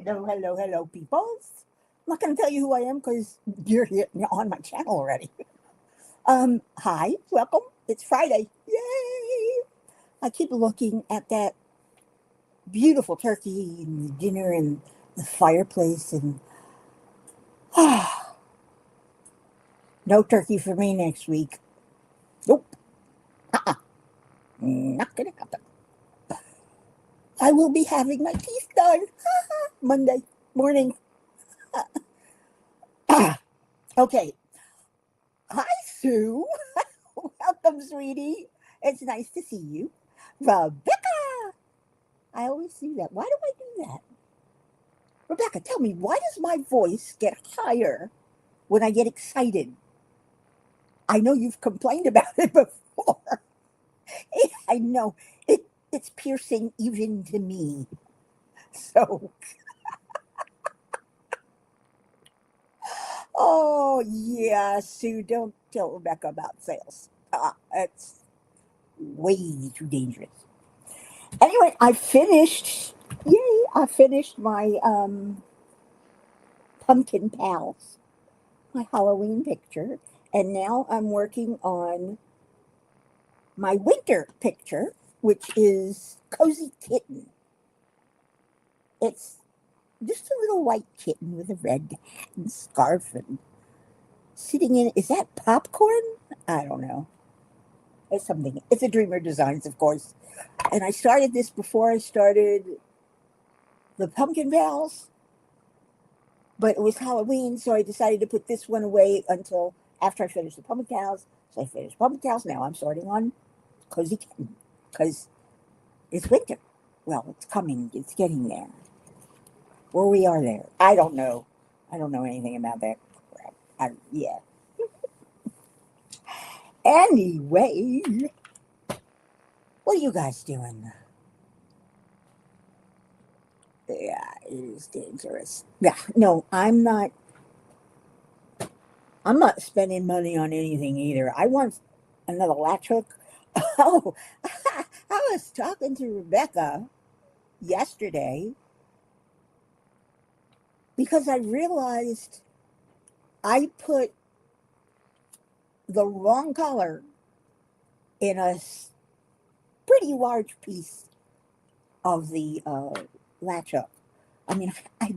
Hello, hello, hello, peoples. I'm not going to tell you who I am because you're on my channel already. Hi, welcome. It's Friday. Yay! I keep looking at that beautiful turkey and the dinner and the fireplace, and no turkey for me next week. Nope, not going to happen. I will be having my teeth done Monday morning. Okay. Hi, Sue. Welcome, sweetie. It's nice to see you. Rebecca. I always see that. Why do I do that? Rebecca, tell me, why does my voice get higher when I get excited? I know you've complained about it before. I know. It's piercing even to me. So, oh, yeah, Sue, don't tell Rebecca about sales. It's way too dangerous. Anyway, I finished. Yay! I finished my pumpkin pals, my Halloween picture, and now I'm working on my winter picture, which is Cozy Kitten. It's just a little white kitten with a red hat and scarf and sitting in. Is that popcorn? I don't know. It's something. It's a Dreamer Designs, of course. And I started this before I started the pumpkin pals, but it was Halloween, so I decided to put this one away until after I finished the pumpkin cows. So I finished pumpkin cows. Now I'm starting on Cozy Kitten because it's winter. Well, it's coming. It's getting there. Or we are there. I don't know. I don't know anything about that crap. Yeah. Anyway, what are you guys doing? Yeah, it is dangerous. Yeah, no, I'm not. I'm not spending money on anything either. I want another latch hook. Oh, I was talking to Rebecca yesterday because I realized I put the wrong color in a pretty large piece of the latch hook. I mean, I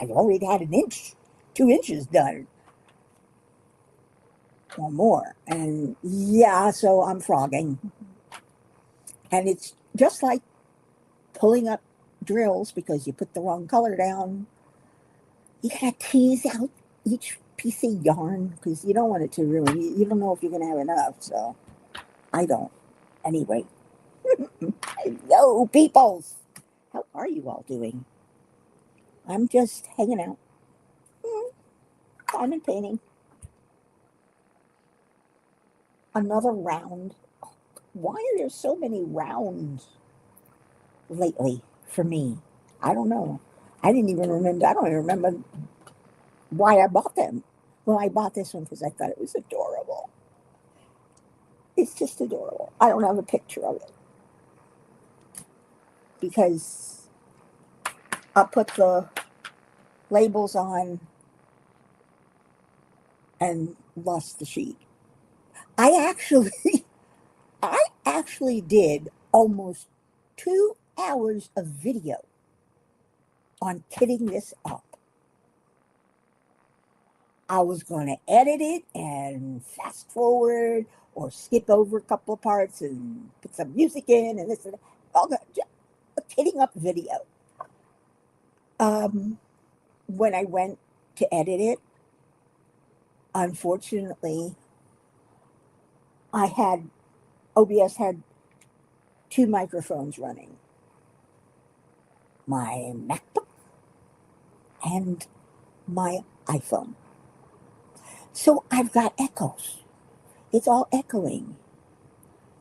already had an inch, 2 inches done or more. And yeah, so I'm frogging. And it's just like pulling up drills because you put the wrong color down. You gotta tease out each piece of yarn because you don't want it to ruin. You don't know if you're gonna have enough, so I don't. Anyway, hello, peoples. How are you all doing? I'm just hanging out, diamond painting. Another round. Why are there so many rounds lately for me? I don't know. I didn't even remember. I don't even remember why I bought them. Well, I bought this one because I thought it was adorable. It's just adorable. I don't have a picture of it because I put the labels on and lost the sheet. I actually, I actually did almost 2 hours of video on kitting this up. I was going to edit it and fast forward or skip over a couple of parts and put some music in and this and that. All the a kitting up video. When I went to edit it, unfortunately, I had OBS had two microphones running, my MacBook and my iPhone. So I've got echoes. It's all echoing.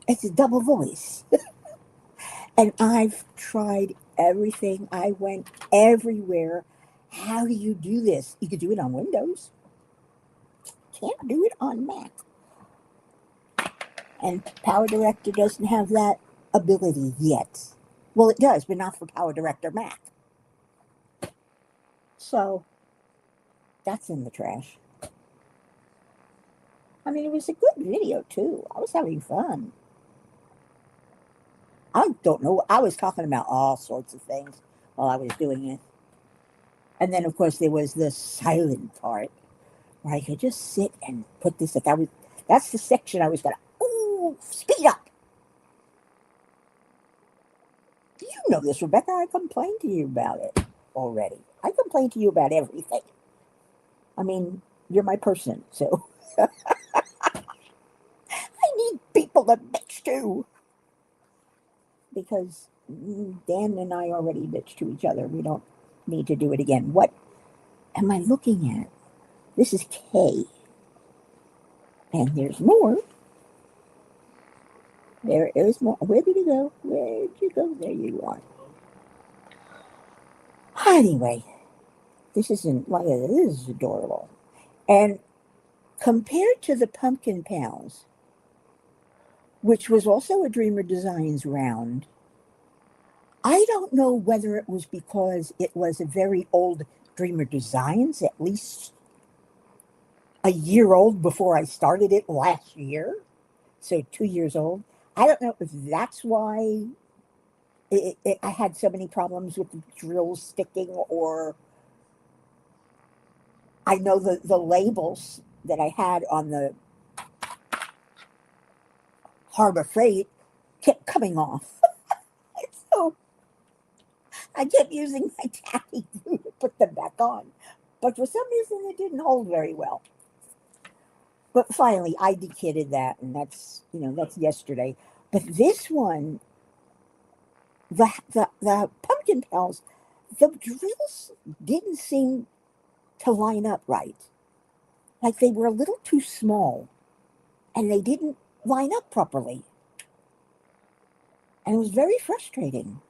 It's a double voice. And I've tried everything. I went everywhere. How do you do this? You could do it on Windows. Can't do it on Mac. And Power Director doesn't have that ability yet. Well, it does, but not for Power Director Mac. So that's in the trash. I mean, it was a good video too. I was having fun. I don't know. I was talking about all sorts of things while I was doing it. And then, of course, there was the silent part where I could just sit and put this. Like I was, that's the section I was gonna. Ooh, speed up. You know this, Rebecca. I complained to you about it already. I complain to you about everything. I mean, you're my person, so I need people to bitch to because Dan and I already bitched to each other. We don't need to do it again. What am I looking at? This is K. And there's more. There is more. Where did he go? Where did you go? There you are. Anyway, this isn't like this is adorable. And compared to the pumpkin pals, which was also a Dreamer Designs round, I don't know whether it was because it was a very old Dreamer Designs, at least a year old before I started it last year, so 2 years old. I don't know if that's why I had so many problems with the drills sticking, or I know the labels that I had on the Harbor Freight kept coming off. So I kept using my tacky glue to put them back on. But for some reason, it didn't hold very well. But finally, I dekitted that, and that's yesterday. But this one, the pumpkin pals, the drills didn't seem to line up right. Like they were a little too small, and they didn't line up properly. And it was very frustrating.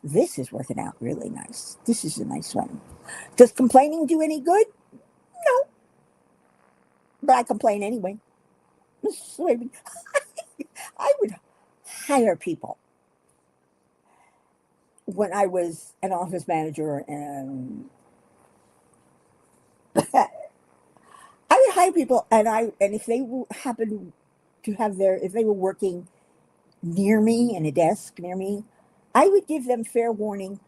This is working out really nice. This is a nice one. Does complaining do any good? No, but I complain anyway. I would hire people when I was an office manager, and I would hire people, and if they happened to have if they were working near me in a desk near me, I would give them fair warning.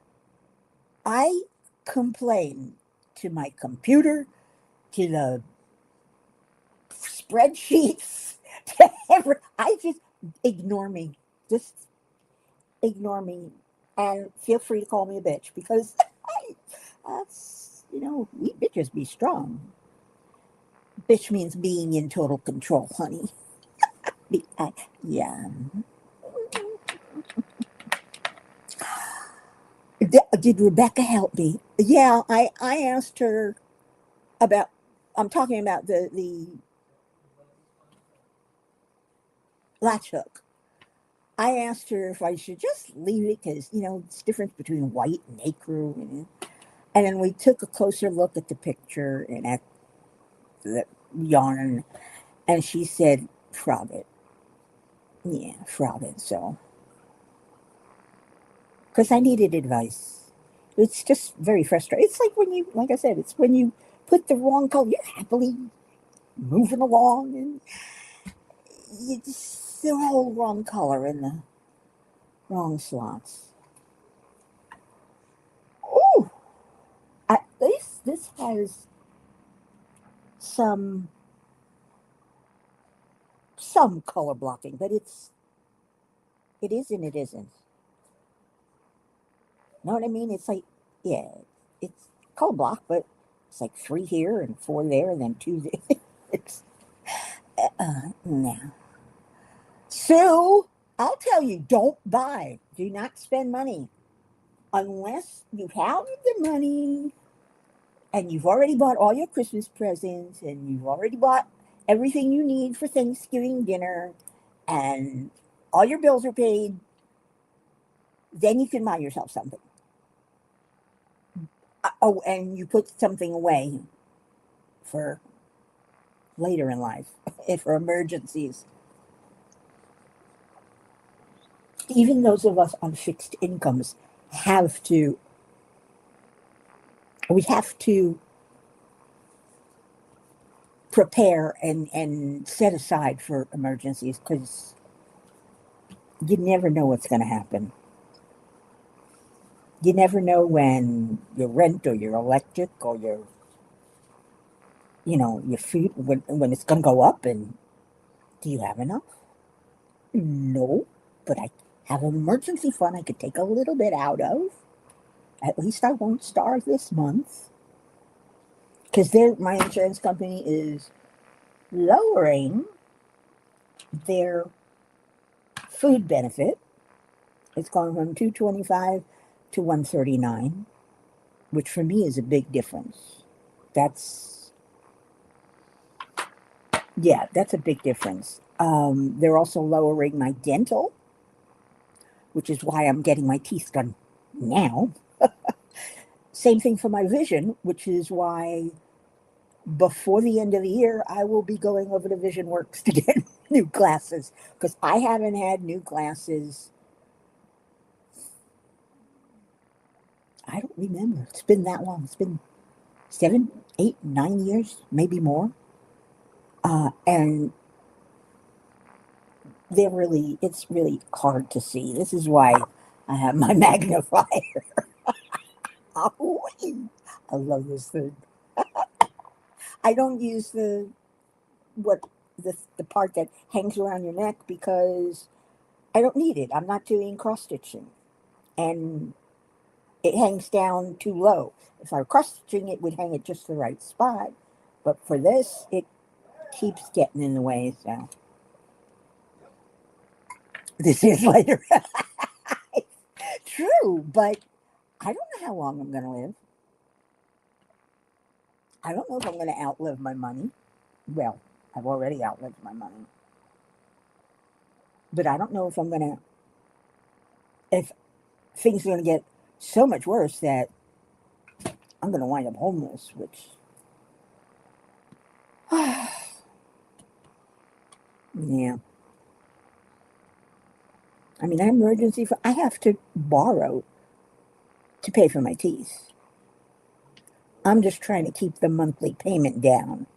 I complain to my computer, to the spreadsheets, to I just ignore me. Just ignore me, and feel free to call me a bitch because that's we bitches be strong. Bitch means being in total control, honey. Yeah. Did Rebecca help me? Yeah, I asked her about. I'm talking about the latch hook. I asked her if I should just leave it because it's difference between white and ecru, and then we took a closer look at the picture and at the yarn, and she said, "Frog it, yeah, frog it." So, because I needed advice, it's just very frustrating. It's like when like I said, it's when you put the wrong color. You're happily moving along, and you just the whole wrong color in the wrong slots. Ooh, at least this has some color blocking, but it is and it isn't. Know what I mean? It's like, yeah, it's color block, but it's like 3 here and 4 there, and then 2 there. It's no. So I'll tell you, don't buy. Do not spend money unless you have the money and you've already bought all your Christmas presents and you've already bought everything you need for Thanksgiving dinner and all your bills are paid. Then you can buy yourself something. Oh, and you put something away for later in life, for emergencies. Even those of us on fixed incomes have to we have to prepare and set aside for emergencies because you never know what's going to happen. You never know when your rent or your electric or your food, when it's going to go up, and do you have enough? No, but I have an emergency fund I could take a little bit out of. At least I won't starve this month because my insurance company is lowering their food benefit. It's gone from 225 to 139, which for me is a big difference. That's Yeah, that's a big difference. They're also lowering my dental, which is why I'm getting my teeth done now. Same thing for my vision, which is why before the end of the year, I will be going over to Vision Works to get new glasses because I haven't had new glasses. I don't remember. It's been that long. It's been 7, 8, 9 years, maybe more. And it's really hard to see. This is why I have my magnifier. Oh, I love this thing. I don't use what the part that hangs around your neck because I don't need it. I'm not doing cross stitching, and it hangs down too low. If I were cross stitching, it would hang at just the right spot. But for this, it keeps getting in the way. So this is later. True, but I don't know how long I'm going to live. I don't know if I'm going to outlive my money. Well, I've already outlived my money. But I don't know if things are going to get so much worse that I'm going to wind up homeless, which, yeah. I mean, I have to borrow to pay for my teeth. I'm just trying to keep the monthly payment down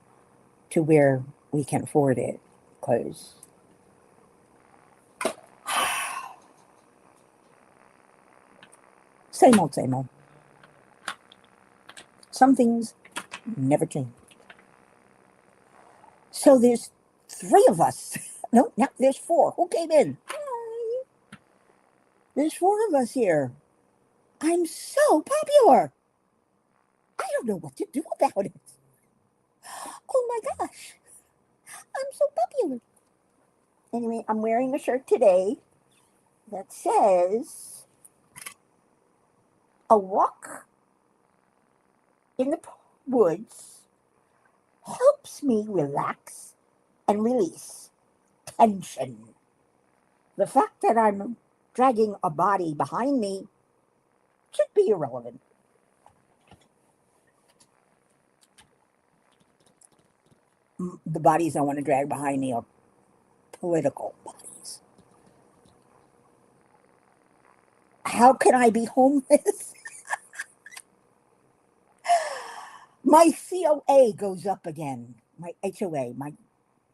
to where we can afford it, because same old, same old. Some things never change. So there's 3 of us. No, there's 4. Who came in? Hi. There's 4 of us here. I'm so popular. I don't know what to do about it. Oh my gosh. I'm so popular. Anyway, I'm wearing a shirt today that says, "A walk in the woods helps me relax and release tension." The fact that I'm dragging a body behind me should be irrelevant. The bodies I want to drag behind me are political bodies. How can I be homeless? My COA goes up again. My HOA, my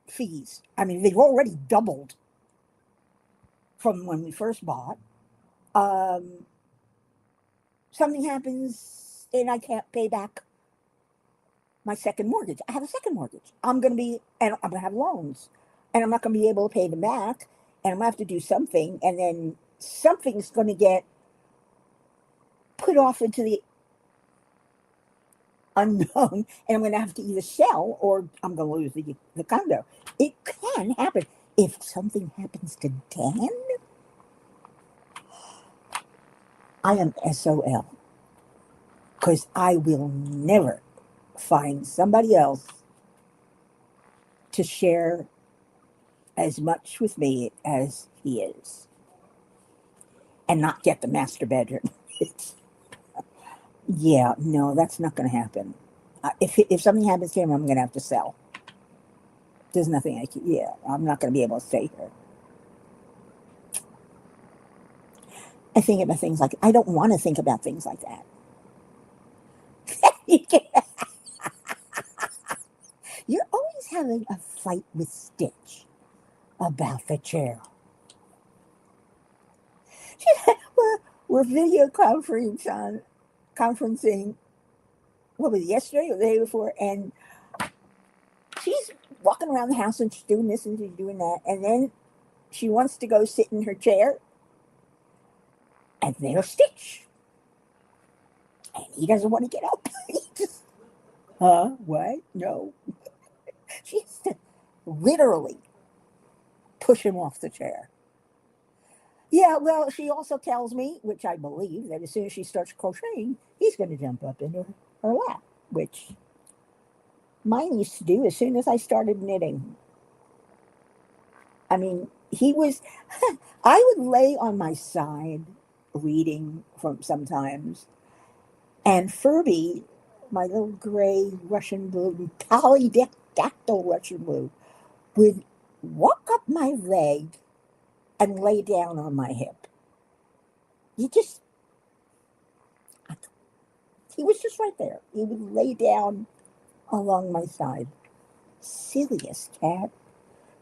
fees. I mean, they've already doubled from when we first bought. Um, Something happens and I can't pay back my second mortgage. I have a second mortgage. And I'm going to have loans, and I'm not going to be able to pay them back. And I'm going to have to do something. And then something's going to get put off into the unknown. And I'm going to have to either sell or I'm going to lose the condo. It can happen. If something happens to Dan, I am SOL, because I will never find somebody else to share as much with me as he is and not get the master bedroom. Yeah, no, that's not going to happen. If something happens to him, I'm going to have to sell. There's nothing I'm not going to be able to stay here. I think about things like, I don't want to think about things like that. You're always having a fight with Stitch about the chair. we're, we're video conferencing, what was it, yesterday or the day before, and she's walking around the house and she's doing this and she's doing that, and then she wants to go sit in her chair, and there's Stitch, and he doesn't want to get up. He just, what? No. She has to literally push him off the chair. Yeah, well, she also tells me, which I believe, that as soon as she starts crocheting, he's going to jump up into her lap, which mine used to do as soon as I started knitting. I mean, he was, I would lay on my side reading from sometimes, and Furby, my little gray Russian blue, polydactyl Russian blue, would walk up my leg and lay down on my hip. He just, he was just right there. He would lay down along my side. Silliest cat.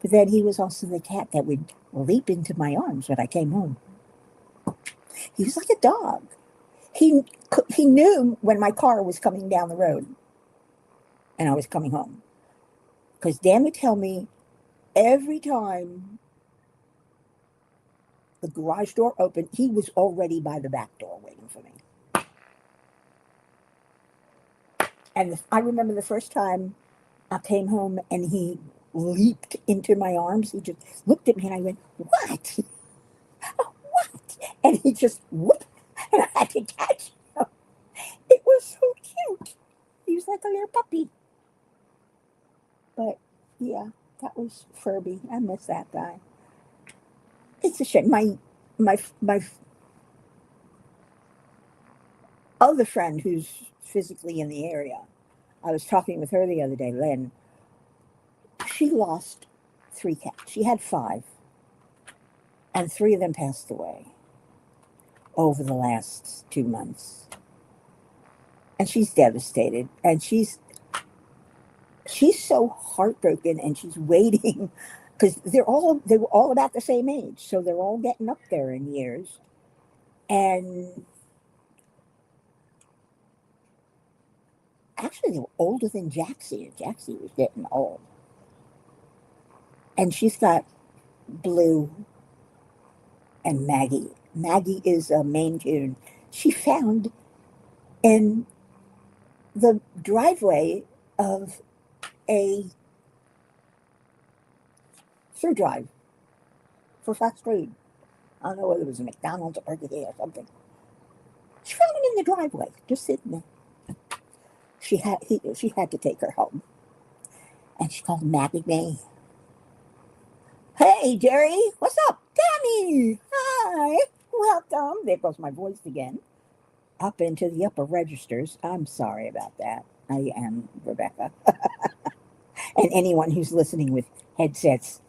But then he was also the cat that would leap into my arms when I came home. He was like a dog. He, he knew when my car was coming down the road and I was coming home. Because Dan would tell me every time the garage door opened, he was already by the back door waiting for me. And I remember the first time I came home and he leaped into my arms. He just looked at me and I went, "What? What?" And he just whoop, and I had to catch him. It was so cute. He was like a little puppy. But yeah, that was Furby. I miss that guy. It's a shame. My other friend who's physically in the area, I was talking with her the other day, Lynn. She lost 3 cats. She had 5, and 3 of them passed away over the last 2 months. And she's devastated. And she's so heartbroken, and she's waiting because they were all about the same age, so they're all getting up there in years. And actually, they were older than Jaxie, and Jaxie was getting old. And she's got Blue and Maggie. Maggie is a Maine Coon. She found in the driveway of a through drive for fast food. I don't know whether it was a McDonald's or Burger King or something. She found him in the driveway, just sitting there. She had to take her home, and she called Maggie May. "Hey, Jerry, what's up, Tammy? Hi, welcome." There goes my voice again, up into the upper registers. I'm sorry about that. I am Rebecca, and anyone who's listening with headsets.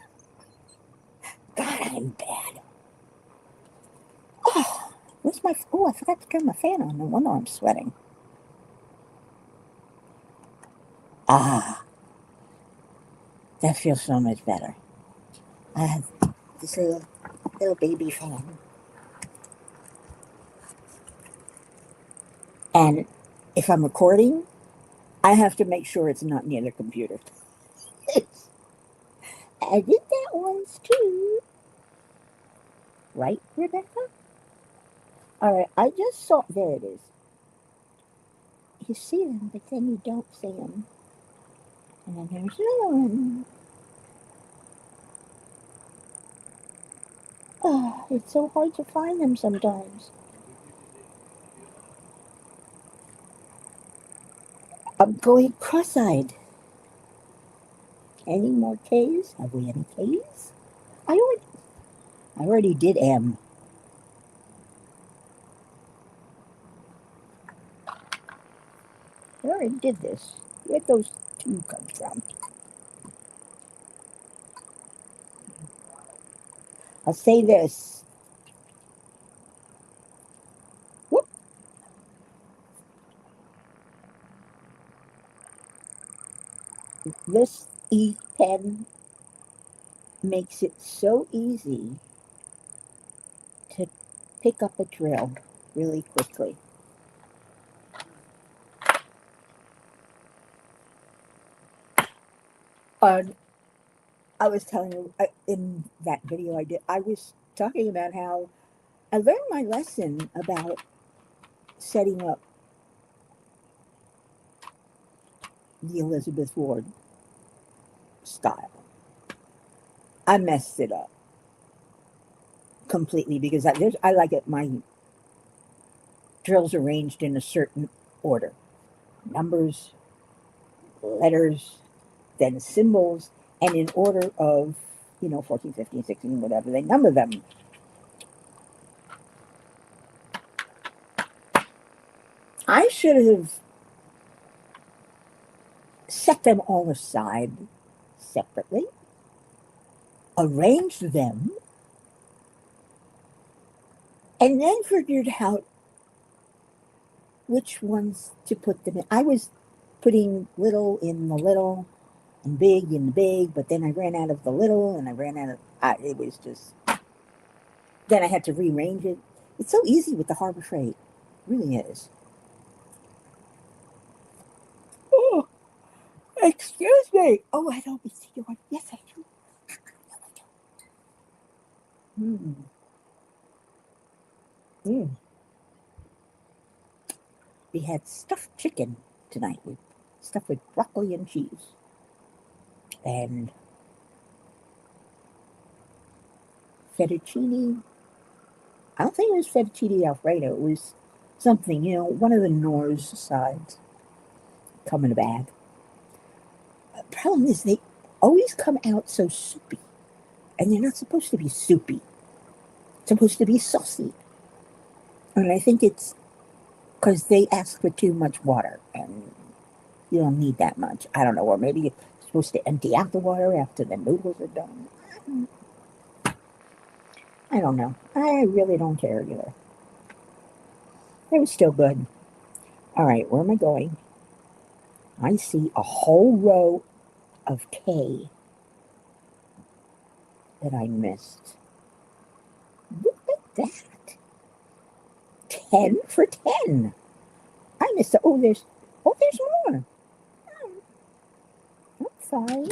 God, I'm bad. Oh, where's my? Oh, I forgot to turn my fan on. No wonder I'm sweating. Ah, that feels so much better. I have this little baby fan, and if I'm recording, I have to make sure it's not near the computer. I did that once too, right, Rebecca? All right, I just saw. There it is. You see them, but then you don't see them. And then there's another one. Oh, it's so hard to find them sometimes. I'm going cross-eyed. Any more K's? Have we any K's? I already, I already did M. I already did this. Where'd those 2 come from? I'll say this. Whoop. This E-pen makes it so easy to pick up a drill really quickly. And I was telling you in that video I did, I was talking about how I learned my lesson about setting up the Elizabeth Ward style. I messed it up completely because I like it. My drills arranged in a certain order: numbers, letters, then symbols, and in order of 14, 15, 16, whatever they number them. I should have set them all aside separately, arranged them, and then figured out which ones to put them in. I was putting little in the little and big in the big, but then I ran out of the little and I ran out of. It was just. Then I had to rearrange it. It's so easy with the Harbor Freight. It really is. Oh, excuse me. Oh, I don't see you. Yes, I do. No, I don't. Mm. Mm. We had stuffed chicken tonight, with stuffed with broccoli and cheese, and fettuccine. I don't think it was fettuccine alfredo. It was something, one of the Norse sides come in a bag. The problem is they always come out so soupy, and they're not supposed to be soupy. It's supposed to be saucy, and I think it's because they ask for too much water, and you don't need that much. I don't know, or maybe you're supposed to empty out the water after the noodles are done. I don't know. I really don't care either. It was still good. All right, where am I going? I see a whole row of K that I missed. Look at that. 10 for 10. I missed it. Oh, there's more. I'm sorry.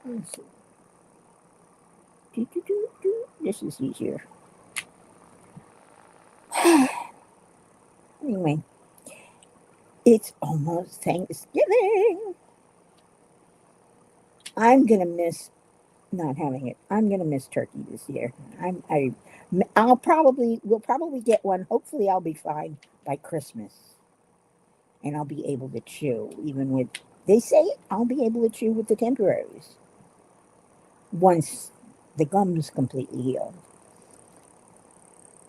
Let's see. Do, do, do, do. This is easier. Anyway, it's almost Thanksgiving. I'm gonna miss not having it. I'm gonna miss turkey this year. We'll probably get one. Hopefully, I'll be fine by Christmas, and I'll be able to chew even with. They say I'll be able to chew with the temporaries once the gums completely heal.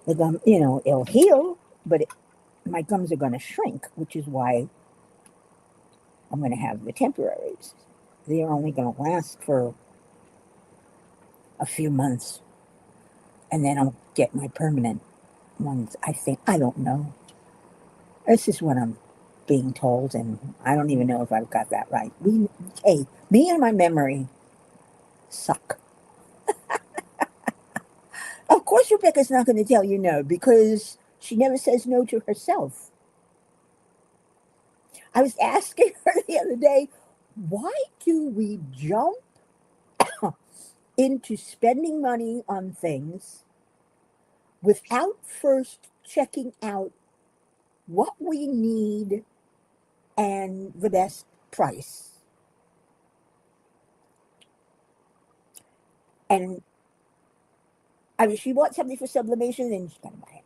The gum, it'll heal, but my gums are going to shrink, which is why I'm going to have the temporaries. They're only going to last for a few months, and then I'll get my permanent ones. I think. I don't know. This is what I'm being told, and I don't even know if I've got that right. Me and my memory suck. Of course, Rebecca's not going to tell you no because she never says no to herself. I was asking her the other day, why do we jump into spending money on things without first checking out what we need and the best price? And I mean, she bought something for sublimation, and she's going to buy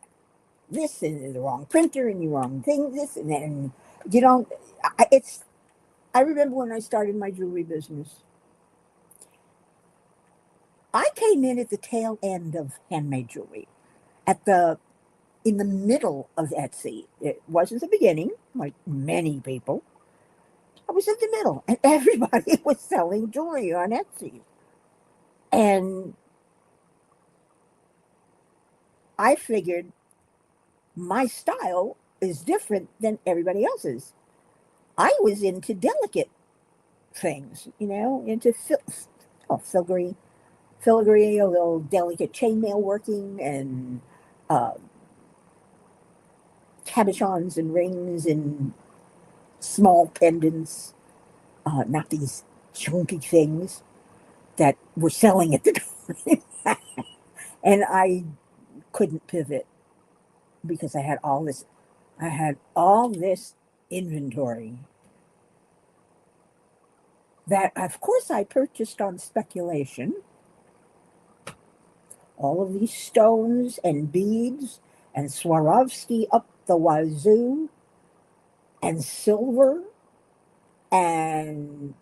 this and the wrong printer and the wrong thing. This and then you don't. It's. I remember when I started my jewelry business. I came in at the tail end of handmade jewelry, at the in the middle of Etsy. It wasn't the beginning, like many people. I was in the middle, and everybody was selling jewelry on Etsy. And I figured my style is different than everybody else's. I was into delicate things, into filigree, a little delicate chainmail working, and uh, cabochons and rings and small pendants, not these chunky things that were selling at the time. And I couldn't pivot because I had all this inventory that, of course, I purchased on speculation. All of these stones and beads and Swarovski up the wazoo and silver and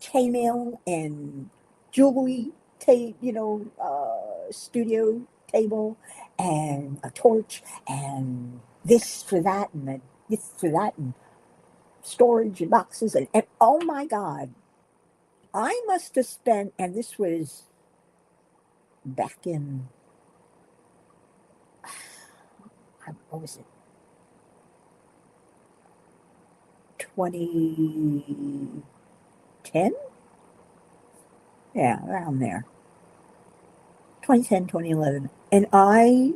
chainmail and jewelry, studio table and a torch and this for that and this for that and storage and boxes and oh my God, I must have spent, and this was back in, what was it, 2010? Yeah, around there. 2010, 2011. And I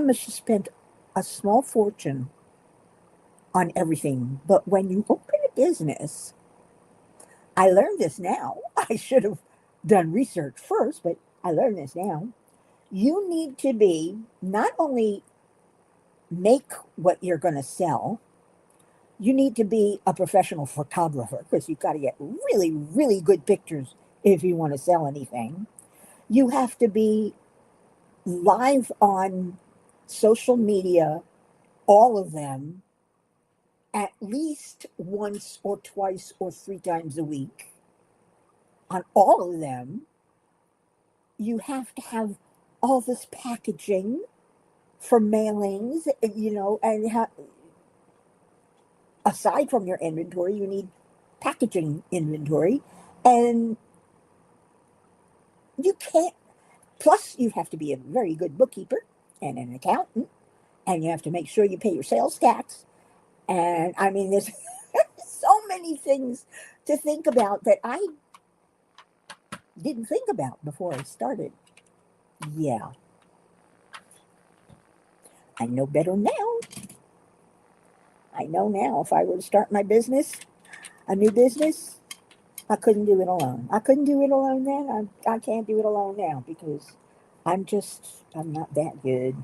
must have spent a small fortune on everything. But when you open a business, I learned this now. I should have done research first, but I learned this now. You need to be not only make what you're going to sell, you need to be a professional photographer because you've got to get really, really good pictures if you want to sell anything. You have to be live on social media, all of them, at least once or twice or three times a week. On all of them, you have to have all this packaging for mailings, and aside from your inventory, you need packaging inventory. And you can't, plus, you have to be a very good bookkeeper and an accountant, and you have to make sure you pay your sales tax. And I mean, there's so many things to think about that I didn't think about before I started. Yeah, I know better now. I know now if I were to start my business, a new business, I couldn't do it alone. I couldn't do it alone then. I can't do it alone now because I'm not that good.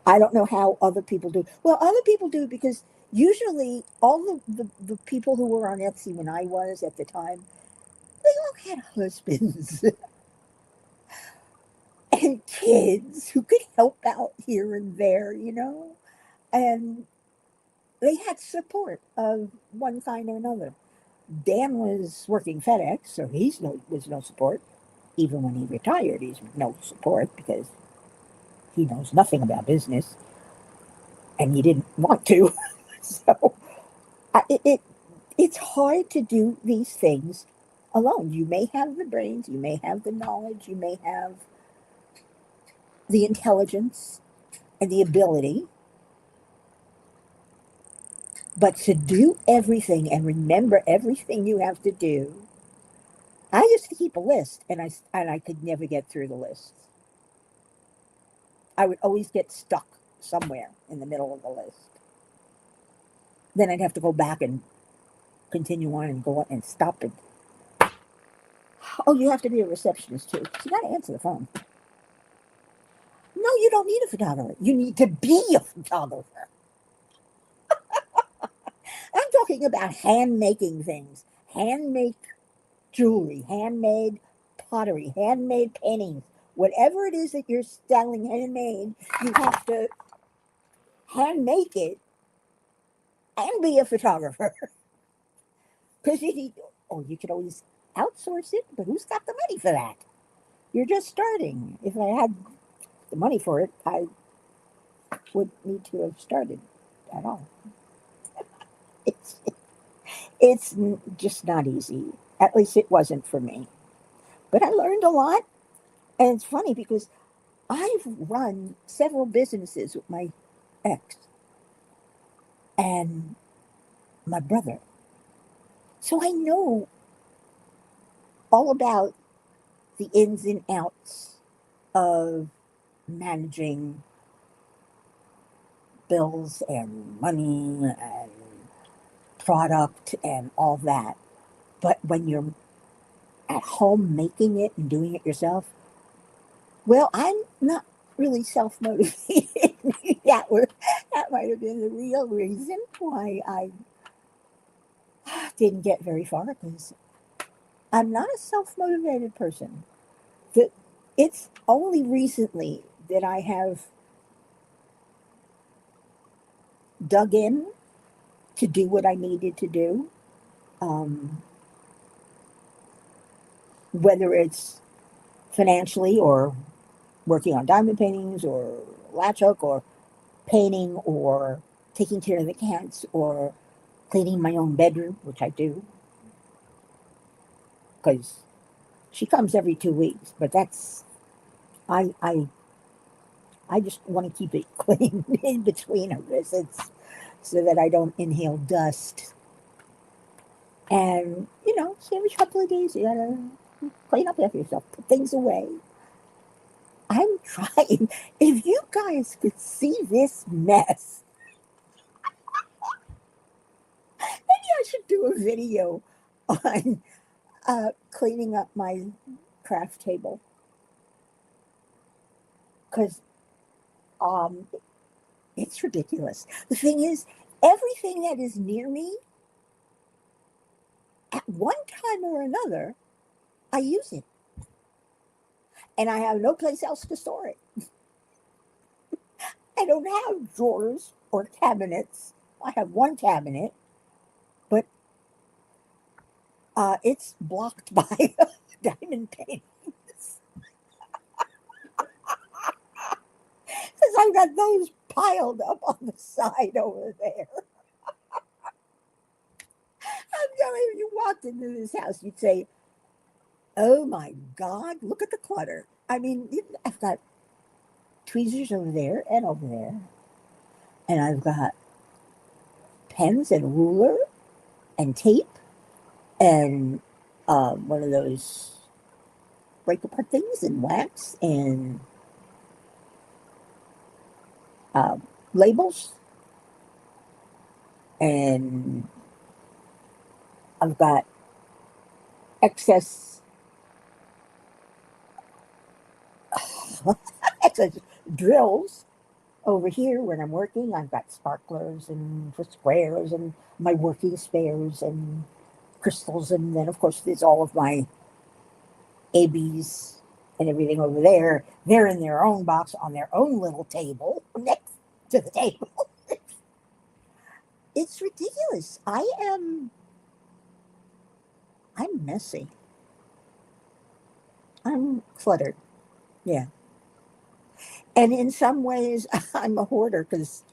I don't know how other people do. Well, other people do because usually all the people who were on Etsy when I was at the time, they all had husbands and kids who could help out here and there. And they had support of one kind or another. Dan was working FedEx, so was no support. Even when he retired, he's no support because he knows nothing about business, and he didn't want to. So it's hard to do these things alone. You may have the brains, you may have the knowledge, you may have the intelligence and the ability, but to do everything and remember everything you have to do. I used to keep a list, and I could never get through the list. I would always get stuck somewhere in the middle of the list. Then I'd have to go back and continue on and go on and stop it. Oh, you have to be a receptionist too. So you got to answer the phone. No, you don't need a photographer. You need to be a photographer. I'm talking about hand making things, handmade jewelry, handmade pottery, handmade paintings. Whatever it is that you're selling handmade, you have to hand make it and be a photographer. Because you could always outsource it, but who's got the money for that? You're just starting. If I had the money for it, I would need to have started at all. It's it's just not easy. At least it wasn't for me. But I learned a lot, and it's funny because I've run several businesses with my ex, and my brother. So I know all about the ins and outs of managing bills and money and product and all that. But when you're at home making it and doing it yourself, well, I'm not really self motivated. That might have been the real reason why I didn't get very far because I'm not a self motivated person. That it's only recently that I have dug in to do what I needed to do. Um, whether it's financially or working on diamond paintings or latch hook or painting or taking care of the cats or cleaning my own bedroom, which I do because she comes every 2 weeks. But that's I I I just want to keep it clean in between her visits so that I don't inhale dust. And so every couple of days you gotta clean up after yourself, put things away. I'm trying. If you guys could see this mess, maybe I should do a video on cleaning up my craft table because um, it's ridiculous. The thing is, everything that is near me, at one time or another, I use it, and I have no place else to store it. I don't have drawers or cabinets. I have one cabinet, but it's blocked by diamond paintings because I've got those piled up on the side over there. I'm telling you, if you walked into this house, you'd say, "Oh my God, look at the clutter." I mean, I've got tweezers over there and over there, and I've got pens and ruler and tape and one of those break apart things and wax and uh, labels, and I've got excess excess drills over here when I'm working. I've got sparklers and for squares and my working spares and crystals, and then of course there's all of my ABs and everything over there. They're in their own box on their own little table next to the table. It's ridiculous. I'm messy. I'm cluttered. Yeah. And in some ways, I'm a hoarder because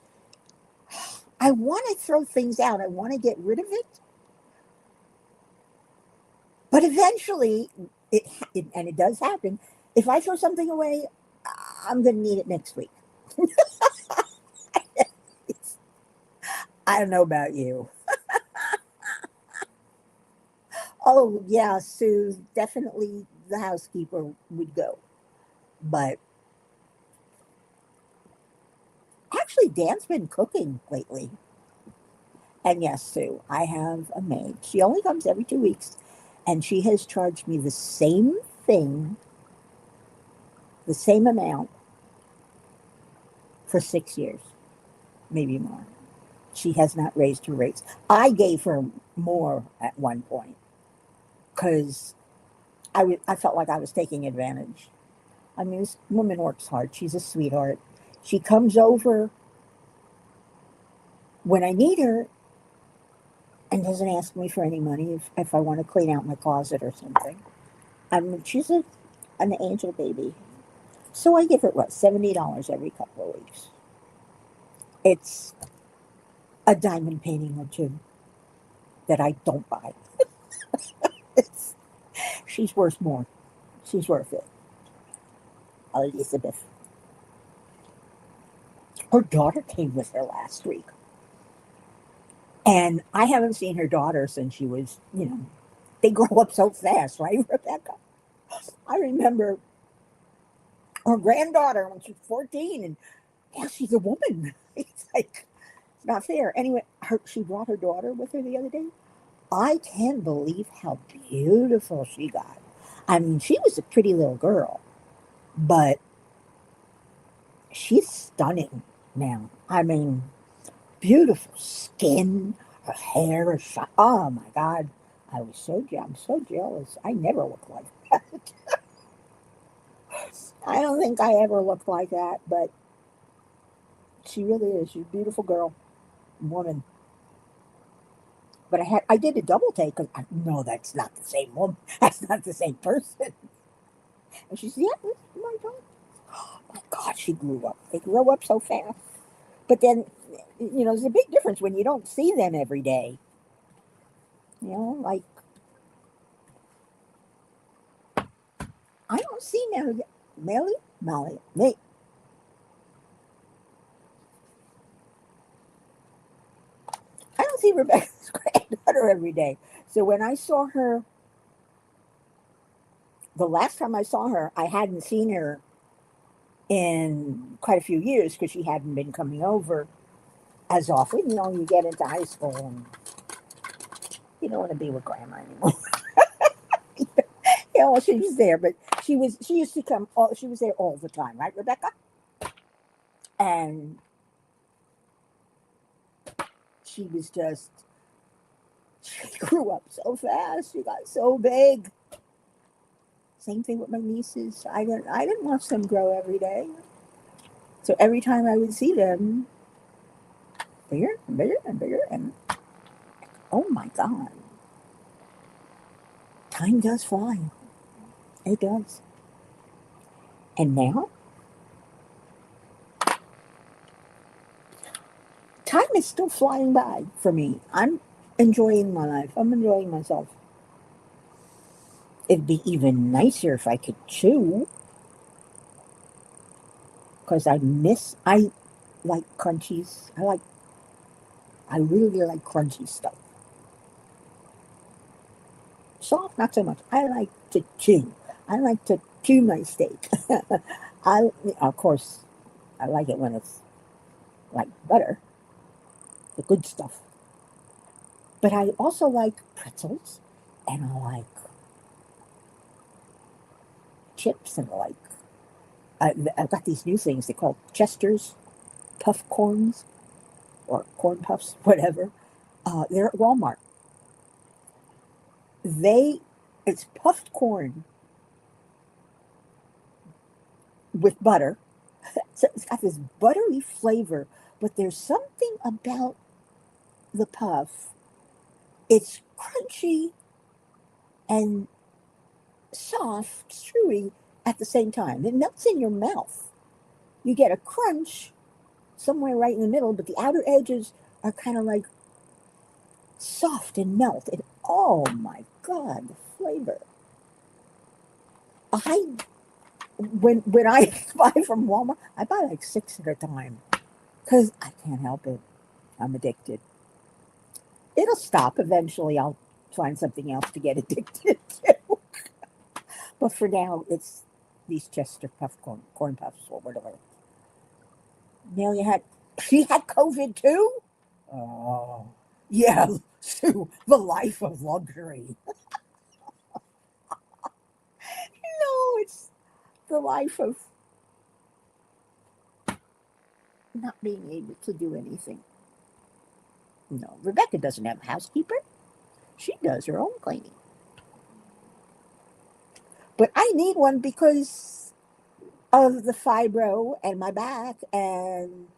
I want to throw things out. I want to get rid of it. But eventually, and it does happen. If I throw something away, I'm going to need it next week. I don't know about you. Oh, yeah, Sue, definitely the housekeeper would go. But actually, Dan's been cooking lately. And yes, Sue, I have a maid. She only comes every 2 weeks, and she has charged me the same thing, the same amount for 6 years, maybe more. She has not raised her rates. I gave her more at one point because I felt like I was taking advantage. I mean, this woman works hard. She's a sweetheart. She comes over when I need her and doesn't ask me for any money if I want to clean out my closet or something. I mean, an angel baby. So I give her what, $70 every couple of weeks. It's a diamond painting or two that I don't buy. It's, she's worth more. She's worth it. Elizabeth. Her daughter came with her last week. And I haven't seen her daughter since she was, they grow up so fast, right, Rebecca? I remember her granddaughter when she was 14, and now she's a woman. It's like, it's not fair. Anyway, she brought her daughter with her the other day. I can't believe how beautiful she got. I mean, she was a pretty little girl, but she's stunning now. I mean, beautiful skin, her hair is shot. Oh my God. I'm so jealous. I never looked like that. I don't think I ever looked like that, but she really is. She's a beautiful girl, woman. But I did a double take because I know that's not the same woman. That's not the same person. And she said, "Yeah, this is my daughter." Oh my God, she grew up. They grow up so fast. But then, there's a big difference when you don't see them every day. Like I don't see Molly. I don't see Rebecca's granddaughter every day. So when I saw her, the last time I saw her, I hadn't seen her in quite a few years because she hadn't been coming over as often. You get into high school and you don't want to be with grandma anymore. Well, she was there, but she used to come. She was there all the time, right, Rebecca? And she was just she grew up so fast. She got so big. Same thing with my nieces. I didn't watch them grow every day. So every time I would see them, bigger and bigger and bigger, and oh my God, time does fly. It does. And now, time is still flying by for me. I'm enjoying my life. I'm enjoying myself. It'd be even nicer if I could chew, because I like crunchies. I really like crunchy stuff. Soft, not so much. I like to chew. I like to chew my steak. Of course, I like it when it's like butter, the good stuff. But I also like pretzels, and I like chips, and I've got these new things they call Chester's puff corns or corn puffs, whatever. They're at Walmart. They It's puffed corn with butter. So it's got this buttery flavor, but there's something about the puff. It's crunchy and soft, chewy at the same time. It melts in your mouth. You get a crunch somewhere right in the middle, but the outer edges are kind of like soft and melt. And oh my God, the flavor. I when I buy from Walmart, I buy like six at a time because I can't help it. I'm addicted. It'll stop eventually. I'll find something else to get addicted to. But for now, it's these Chester corn puffs or whatever. Nelia she had COVID too? Oh, yeah, Sue, the life of luxury. No, it's the life of not being able to do anything. No, Rebecca doesn't have a housekeeper. She does her own cleaning. But I need one because of the fibro and my back, and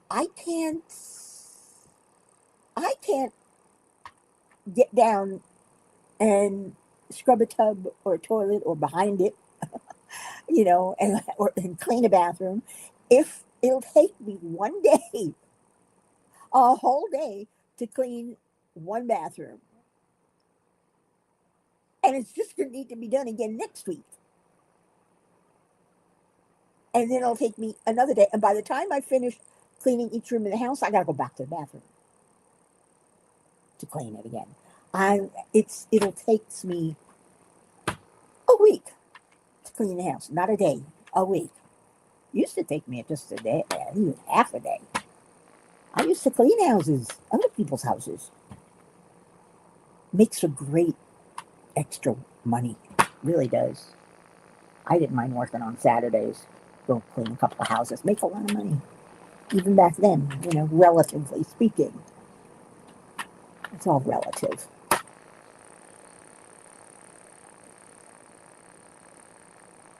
I can't I can't get down and scrub a tub or a toilet or behind it, and clean a bathroom. If it'll take me one day, a whole day, to clean one bathroom, and it's just going to need to be done again next week, and then it'll take me another day. And by the time I finish cleaning each room in the house, I got to go back to the bathroom. to clean it again. It'll take me a week to clean the house, not a day, a week. Used to take me just a day, even half a day. I used to clean houses, other people's houses. Makes for great extra money, really does. I didn't mind working on Saturdays, go clean a couple of houses, make a lot of money. Even back then, relatively speaking. It's all relative.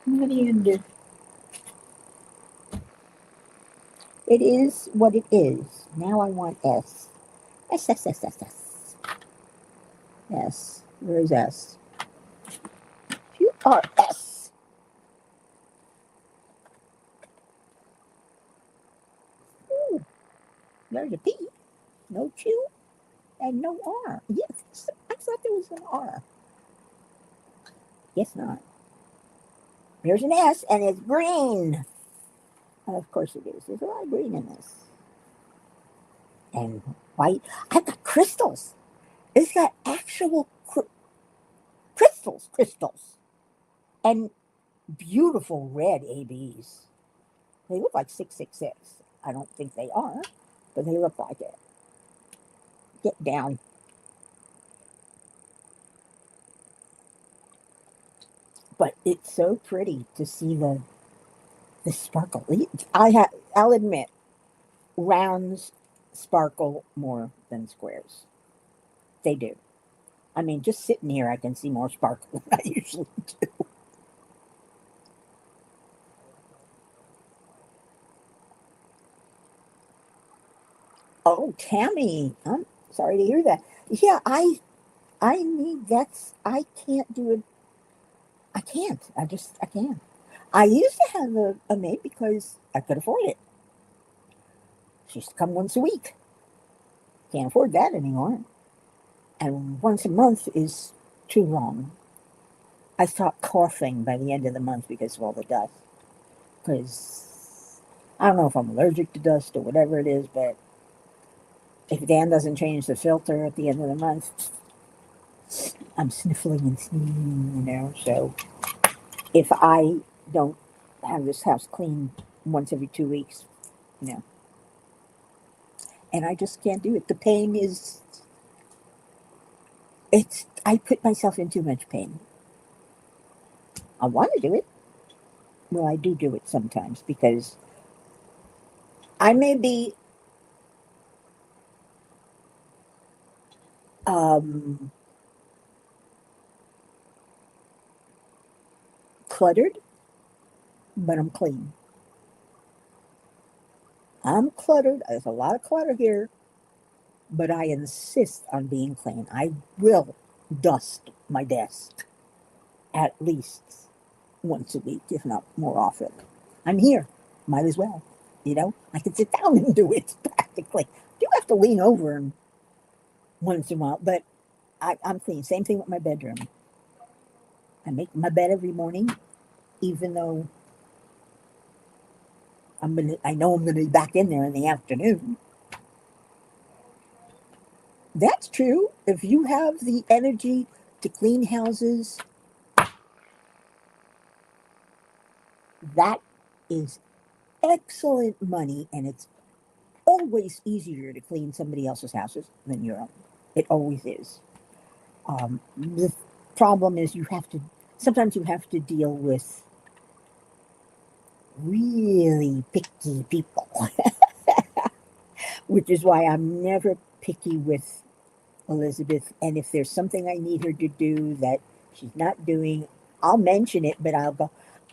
What do you do? It is what it is. Now I want S. S, S, S, S, S. S. Where's S? You are S. Ooh, there's a P. No Q and no R. Yes, I thought there was an R. Guess not. There's an S and it's green. Of course it is. There's a lot of green in this. And white. I've got crystals. It's got actual crystals. And beautiful red ABs. They look like 666. I don't think they are, but they look like it. Get down. But it's so pretty to see the sparkle. I'll admit, rounds sparkle more than squares. They do. I mean, just sitting here, I can see more sparkle than I usually do. Oh, Tammy, I'm sorry to hear that. Yeah, I need I can't do it. I can't. I can't. I used to have a maid because I could afford it. She used to come once a week. Can't afford that anymore. And once a month is too long. I start coughing by the end of the month because of all the dust. Because I don't know if I'm allergic to dust or whatever it is, but if Dan doesn't change the filter at the end of the month, I'm sniffling and sneezing. So if I don't have this house clean once every 2 weeks, you know, and I just can't do it. The pain is, I put myself in too much pain. I want to do it. Well, I do it sometimes because I may be um, cluttered, but I'm clean. I'm cluttered. There's a lot of clutter here, but I insist on being clean. I will dust my desk at least once a week, if not more often. I'm here. Might as well. I can sit down and do it practically. I do have to lean over and once in a while, but I'm clean. Same thing with my bedroom. I make my bed every morning, even though I know I'm gonna be back in there in the afternoon. That's true. If you have the energy to clean houses, that is excellent money, and it's always easier to clean somebody else's houses than your own. It always is. The problem is sometimes you have to deal with really picky people, which is why I'm never picky with Elizabeth. And if there's something I need her to do that she's not doing, I'll mention it, but I'll go,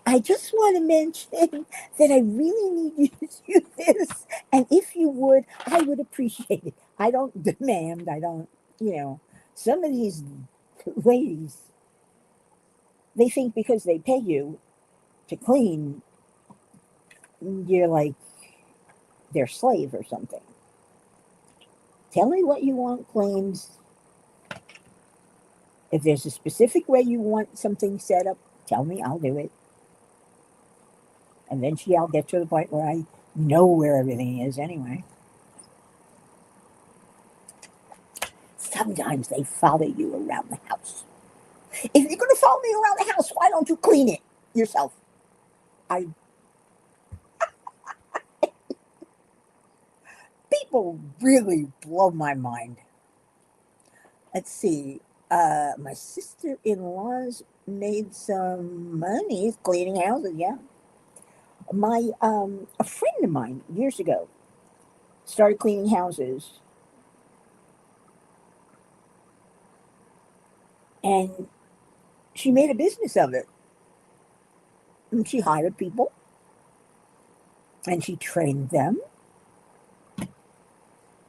I just want to mention that I really need you to do this. And if you would, I would appreciate it. I don't demand, I don't, some of these ladies, they think because they pay you to clean, you're like their slave or something. Tell me what you want cleaned. If there's a specific way you want something set up, tell me, I'll do it. Eventually, I'll get to the point where I know where everything is anyway. So, sometimes they follow you around the house. If you're going to follow me around the house, why don't you clean it yourself? I People really blow my mind. Let's see. My sister-in-laws made some money cleaning houses. Yeah, my a friend of mine years ago started cleaning houses, and she made a business of it. And she hired people, and she trained them,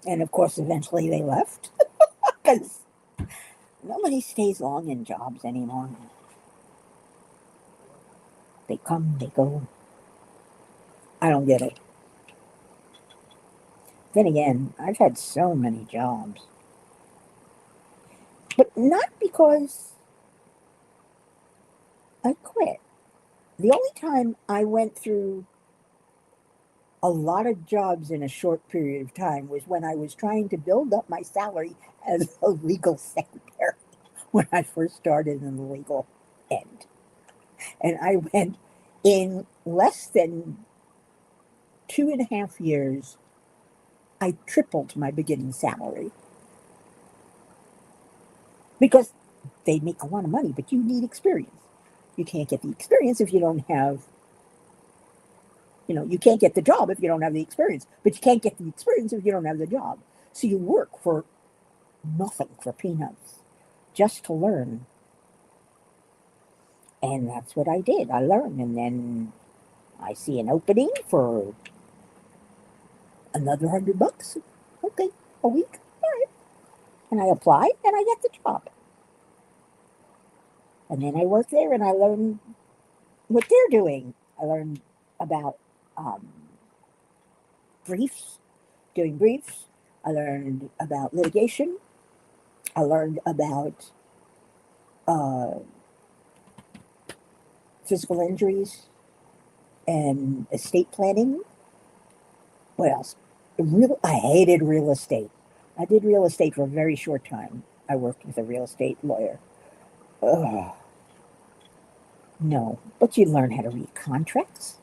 and of course, eventually they left because nobody stays long in jobs anymore. They come, they go. I don't get it. Then again, I've had so many jobs, but not because I quit. The only time I went through a lot of jobs in a short period of time was when I was trying to build up my salary as a legal secretary when I first started in the legal end. And I went in less than 2.5 years, I tripled my beginning salary because they make a lot of money, but you need experience. You can't get the experience if you don't have, you can't get the job if you don't have the experience, but you can't get the experience if you don't have the job. So you work for nothing, for peanuts, just to learn. And that's what I did. I learned, and then I see an opening for another $100. Okay, a week. All right. And I apply and I get the job. And then I work there and I learn what they're doing. I learned about um, briefs, doing briefs. I learned about litigation. I learned about uh, physical injuries and estate planning. What else? I hated real estate. I did real estate for a very short time. I worked with a real estate lawyer. Ugh, no, but you learn how to read contracts.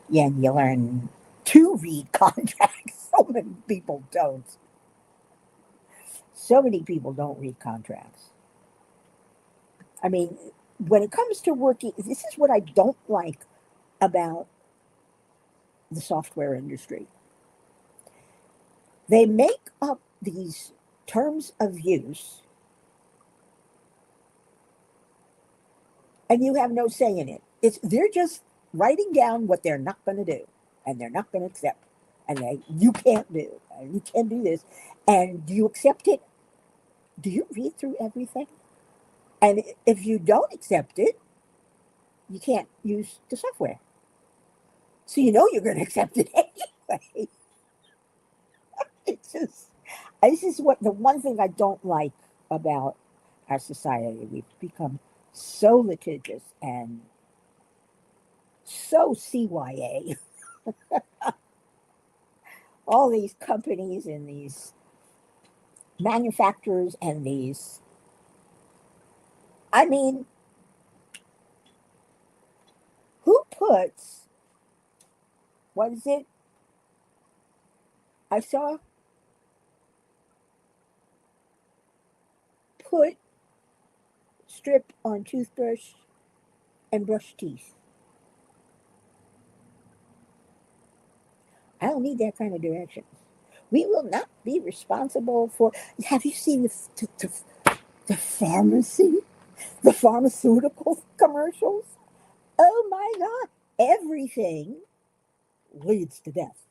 Yeah, and you learn to read contracts. So many people don't. So many people don't read contracts. I mean, when it comes to working, this is what I don't like about the software industry. They make up these terms of use, and you have no say in it. They're just writing down what they're not going to do, and they're not going to accept, and you can't do, and you can't do this, and do you accept it? Do you read through everything? And if you don't accept it, you can't use the software. So you know you're going to accept it anyway. It's just, this is what the one thing I don't like about our society. We've become so litigious and so CYA. All these companies and these manufacturers and these, I mean, who puts, what is it? I saw put strip on toothbrush and brush teeth. I don't need that kind of directions. We will not be responsible for. Have you seen the pharmacy, the pharmaceutical commercials? Oh my God. Everything leads to death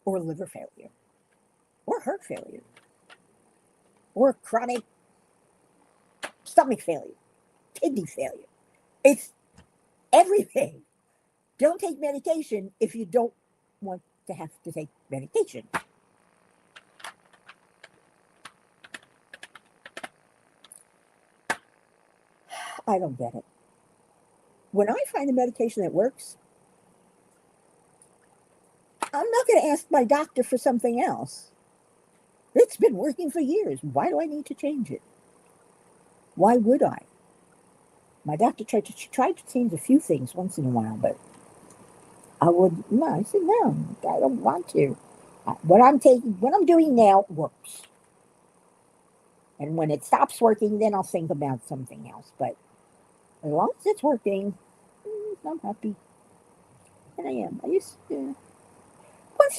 or liver failure or heart failure or chronic stomach failure, kidney failure. It's everything. Don't take medication if you don't want to have to take medication. I don't get it. When I find a medication that works, I'm not going to ask my doctor for something else. It's been working for years. Why do I need to change it? Why would I? My doctor tried to change a few things once in a while, but I would no. I said no. I don't want to. What I'm doing now works, and when it stops working, then I'll think about something else. But as long as it's working, I'm happy, and I am. I just once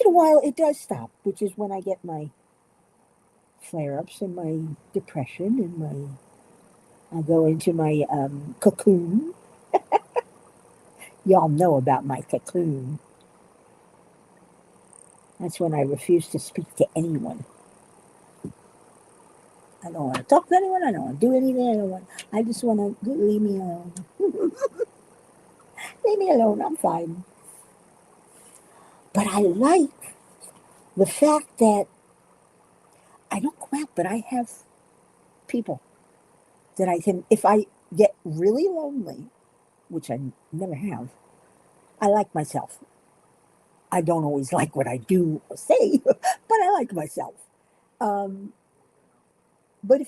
in a while it does stop, which is when I get my flare-ups and my depression and I go into my cocoon. Y'all know about my cocoon. That's when I refuse to speak to anyone. I don't want to talk to anyone. I don't want to do anything. I just want to leave me alone. Leave me alone. I'm fine. But I like the fact that I don't go out, but I have people that I can, if I get really lonely, which I never have, I like myself. I don't always like what I do or say, but I like myself. Um, but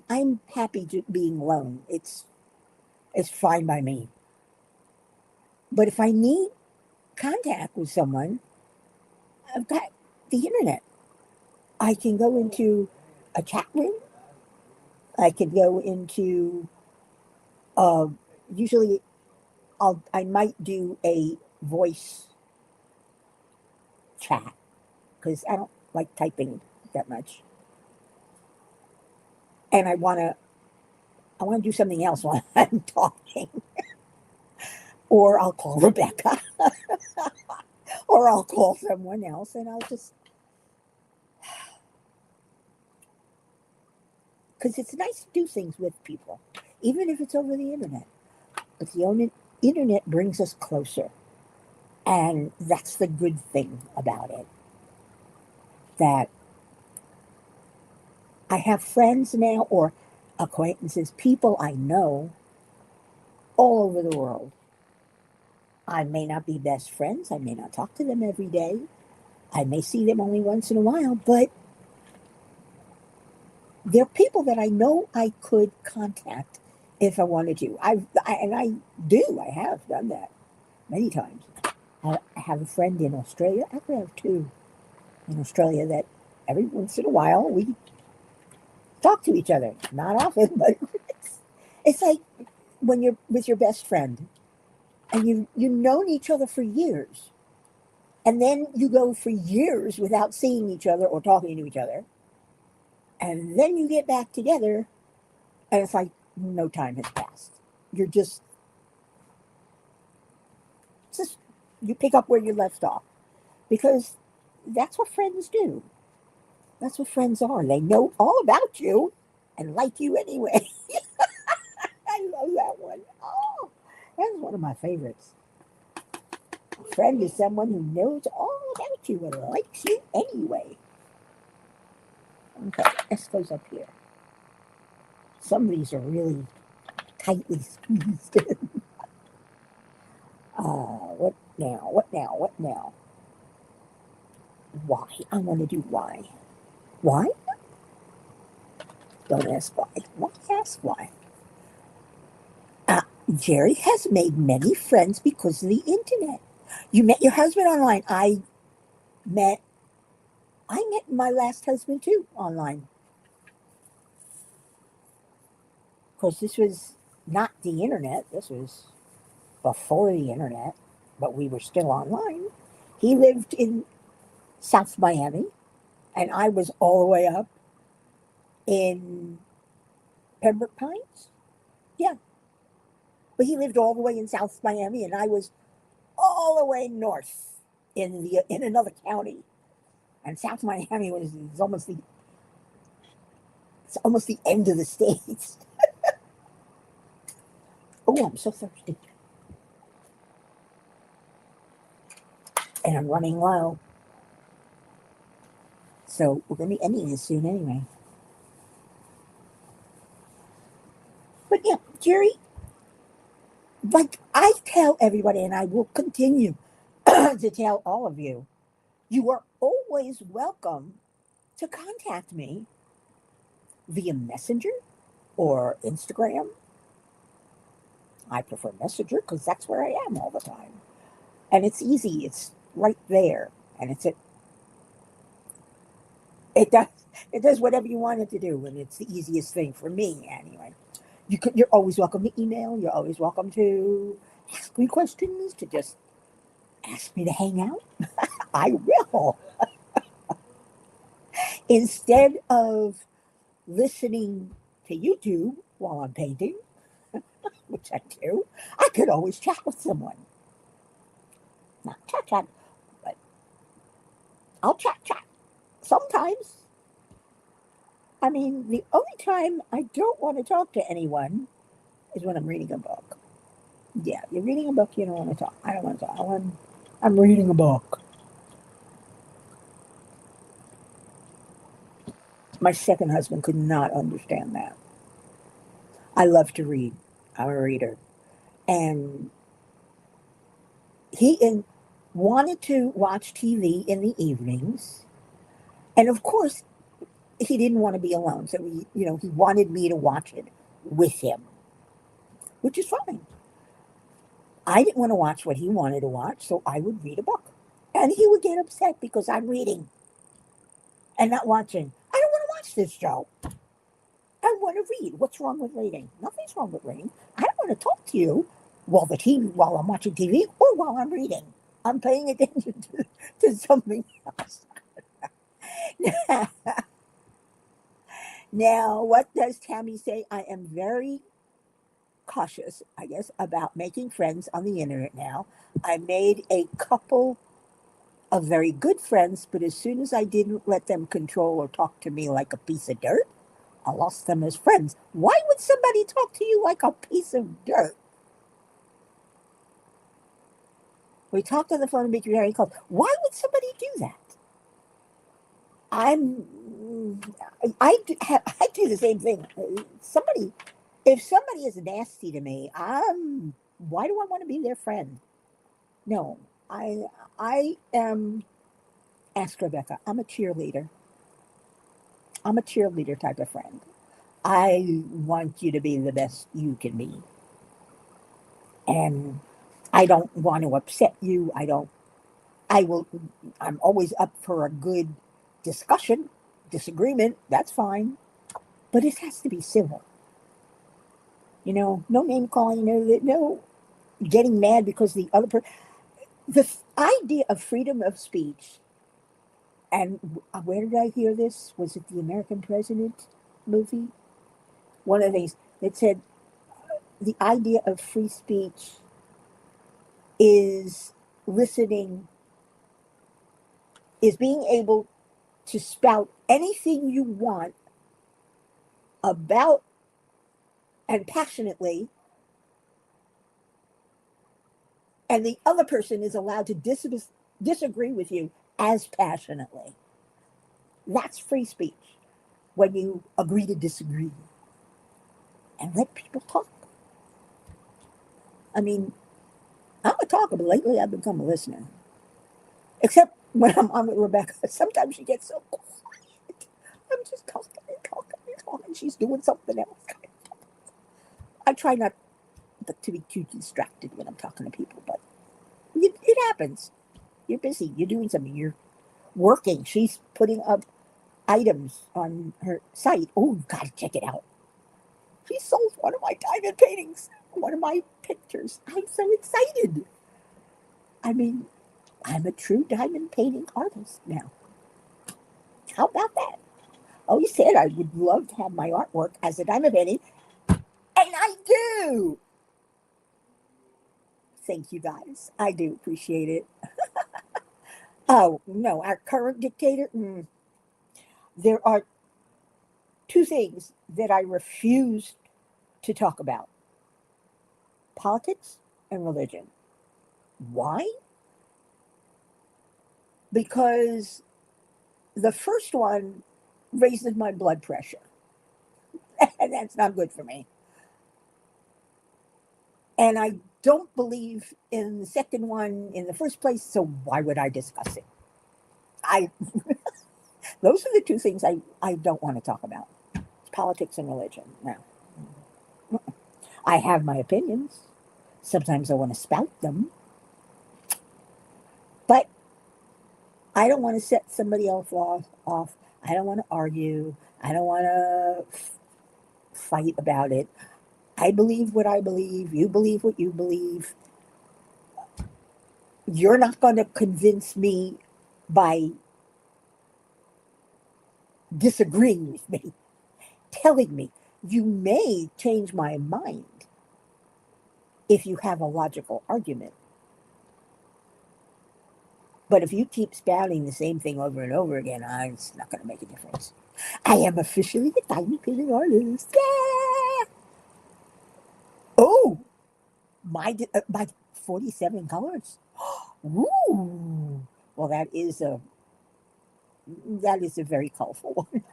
I'm happy being alone. It's fine by me. But if I need contact with someone, I've got the internet. I can go into a chat room. I can go into uh, usually I might do a voice chat because I don't like typing that much, and I want to do something else while I'm talking, or I'll call Rebecca, or I'll call someone else, and I'll just because it's nice to do things with people, even if it's over the internet. But internet brings us closer, and that's the good thing about it. That I have friends now, or acquaintances, people I know all over the world. I may not be best friends. I may not talk to them every day. I may see them only once in a while, but they're people that I know I could contact if I wanted to. And I do. I have done that many times. I have a friend in Australia. I actually have two in Australia that every once in a while we talk to each other. Not often, but it's like when you're with your best friend and you've known each other for years, and then you go for years without seeing each other or talking to each other, and then you get back together, and it's like no time has passed. You're just you pick up where you left off because that's what friends do. That's what friends are. They know all about you and like you anyway. I love that one. Oh, that's one of my favorites. A friend is someone who knows all about you and likes you anyway. Okay, let's close up here. Some of these are really tightly squeezed. What now? What now? What now? Why? I want to do why. Why? Don't ask why. Why ask why? Uh, Jerry has made many friends because of the internet. You met your husband online. Met I met my last husband too online. Of course, this was not the internet. This was before the internet, but we were still online. He lived in South Miami, and I was all the way up in Pembroke Pines. Yeah, but he lived all the way in South Miami, and I was all the way north in another county. And South Miami was almost the end of the states. Oh, I'm so thirsty, and I'm running low. So we're going to be ending this soon anyway. But yeah, Jerry, like I tell everybody, and I will continue to tell all of you, you are always welcome to contact me via Messenger or Instagram. I prefer Messenger because that's where I am all the time. And it's easy, it's right there. And it does it does whatever you want it to do, and it's the easiest thing for me anyway. You're always welcome to email. You're always welcome to ask me questions, to just ask me to hang out. I will. Instead of listening to YouTube while I'm painting, which I do, I could always chat with someone. Not chat chat, but I'll chat chat. Sometimes. I mean, the only time I don't want to talk to anyone is when I'm reading a book. Yeah, you're reading a book, you don't want to talk. I don't want to talk. I'm reading a book. My second husband could not understand that. I love to read. I'm a reader. And wanted to watch TV in the evenings. And of course, he didn't want to be alone. So he wanted me to watch it with him, which is fine. I didn't want to watch what he wanted to watch, so I would read a book. And he would get upset because I'm reading and not watching. I don't want to watch this show. I want to read. What's wrong with reading? Nothing's wrong with reading. I don't want to talk to you while I'm watching TV or while I'm reading. I'm paying attention to something else. Now, what does Tammy say? I am very cautious, I guess, about making friends on the internet now. I made a couple of very good friends, but as soon as I didn't let them control or talk to me like a piece of dirt, I lost them as friends. Why would somebody talk to you like a piece of dirt? We talked on the phone and make you very close. Why would somebody do that? I'm, I do the same thing. If somebody is nasty to me, why do I want to be their friend? No, I, I am. Ask Rebecca. I'm a cheerleader. I'm a cheerleader type of friend. I want you to be the best you can be. And I don't want to upset you. I will, I'm always up for a good discussion, disagreement. That's fine. But it has to be civil. No name calling, no getting mad because the idea of freedom of speech, and where did I hear this? Was it the American President movie? One of the things that said the idea of free speech is listening, is being able to spout anything you want about and passionately, and the other person is allowed to disagree with you as passionately. That's free speech when you agree to disagree and let people talk. I mean, I'm a talker, but lately I've become a listener. Except when I'm on with Rebecca, sometimes she gets so quiet. I'm just talking and talking and talking. She's doing something else. I try not to be too distracted when I'm talking to people, but it happens. You're busy. You're doing something. You're working. She's putting up items on her site. Oh, you got to check it out. She sold one of my diamond paintings, one of my pictures. I'm so excited. I mean, I'm a true diamond painting artist now. How about that? Oh, you said I would love to have my artwork as a diamond painting, and I do. Thank you guys. I do appreciate it. Oh, no, our current dictator, there are two things that I refuse to talk about: politics and religion. Why? Because the first one raises my blood pressure, and that's not good for me. And I don't believe in the second one in the first place, so why would I discuss it? I Those are the two things I don't want to talk about. Politics and religion. No. I have my opinions. Sometimes I want to spout them, but I don't want to set somebody else off. I don't want to argue. I don't want to fight about it. I believe what I believe. You believe what you believe. You're not going to convince me by disagreeing with me, telling me. You may change my mind if you have a logical argument. But if you keep spouting the same thing over and over again, it's not going to make a difference. I am officially a tiny painting artist. Yeah! Oh, my 47 colors. Ooh. Well, that is a very colorful one.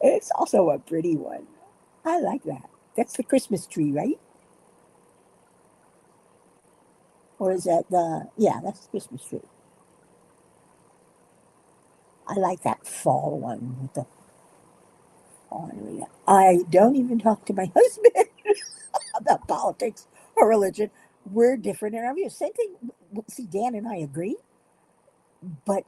It's also a pretty one. I like that. That's the Christmas tree, right? Or is that yeah, that's the Christmas tree. I like that fall one with the fall. I don't even talk to my husband about politics or religion. We're different in our views. Same thing. See, Dan and I agree, but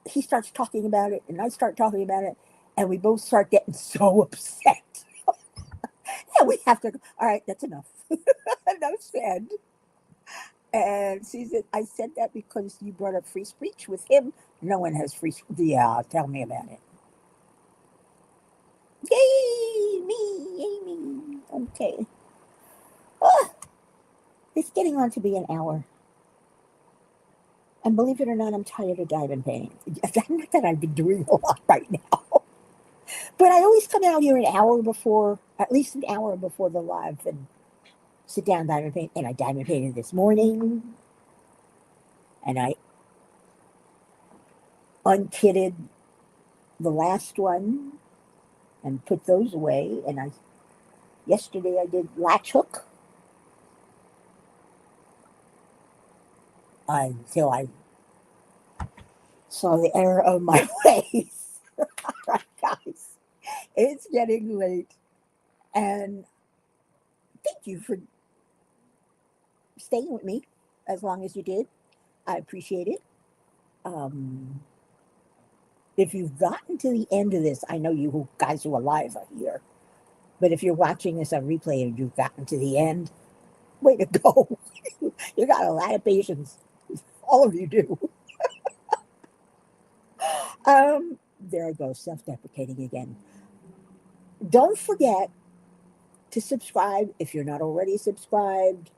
he starts talking about it, and I start talking about it, and we both start getting so upset. And we have to go, all right, that's enough. Enough said. And see, I said that because you brought up free speech with him. No one has free speech. Yeah, tell me about it. Yay, me, yay, me. Okay. Oh, it's getting on to be an hour. And believe it or not, I'm tired of diamond painting. Not that I've been doing a lot right now. But I always come out here an hour before, at least an hour before the live, and sit down and diamond paint. And I diamond painted this morning. And I unkitted the last one and put those away. And yesterday I did latch hook until I saw the error of my ways. All right, guys, it's getting late. And thank you for staying with me as long as you did. I appreciate it. Um, if you've gotten to the end of this, I know you guys who are alive are here. But if you're watching this on replay and you've gotten to the end, way to go. You got a lot of patience. All of you do. There I go, self-deprecating again. Don't forget to subscribe if you're not already subscribed.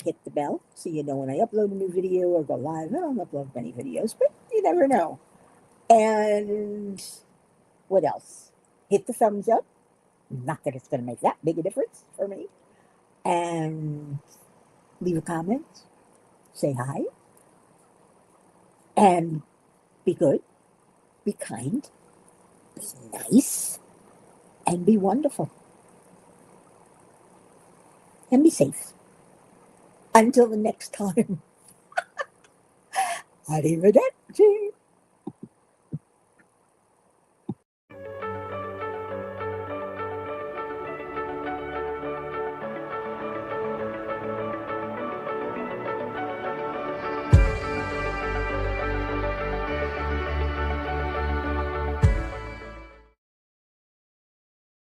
Hit the bell so you know when I upload a new video or go live. I don't upload many videos, but you never know. And what else? Hit the thumbs up. Not that it's going to make that big a difference for me. And leave a comment. Say hi. And be good. Be kind. Be nice. And be wonderful. And be safe. Until the next time. Arrivederci.